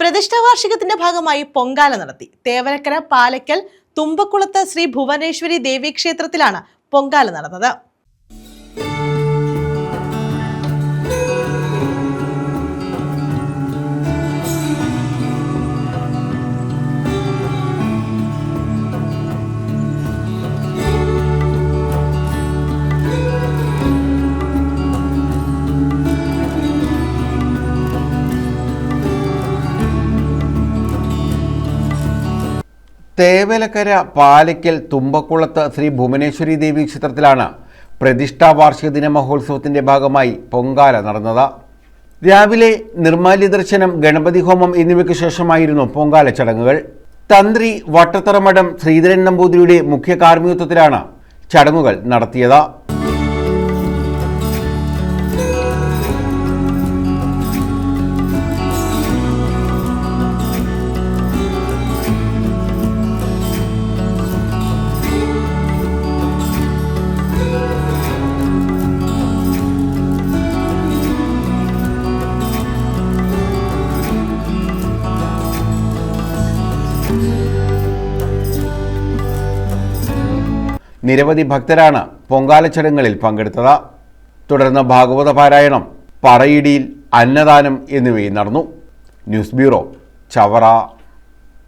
പ്രതിഷ്ഠാ വാർഷികത്തിന്റെ ഭാഗമായി പൊങ്കാല നടത്തി. തേവലക്കര പാലക്കൽ തുമ്പക്കുളത്ത് ശ്രീ ഭുവനേശ്വരി ദേവീക്ഷേത്രത്തിലാണ് പൊങ്കാല നടന്നത്. തേവലക്കര പാലക്കൽ തുമ്പക്കുളത്ത് ശ്രീ ഭുവനേശ്വരി ദേവി ക്ഷേത്രത്തിലാണ് പ്രതിഷ്ഠാ വാർഷിക ദിന മഹോത്സവത്തിന്റെ ഭാഗമായി പൊങ്കാല നടന്നത്. രാവിലെ നിർമ്മാല്യ ദർശനം, ഗണപതി ഹോമം എന്നിവയ്ക്ക് ശേഷമായിരുന്നു പൊങ്കാല ചടങ്ങുകൾ. തന്ത്രി വട്ടത്തറ മഠം ശ്രീധരൻ നമ്പൂതിരിയുടെ മുഖ്യ കാർമ്മികത്വത്തിലാണ് ചടങ്ങുകൾ നടത്തിയത്. നിരവധി ഭക്തരാണ് പൊങ്കാല ചടങ്ങുകളിൽ പങ്കെടുത്തത്. തുടർന്ന് ഭാഗവത പാരായണം, പറയിടിയിൽ, അന്നദാനം എന്നിവയും നടന്നു. News bureau, Chavara.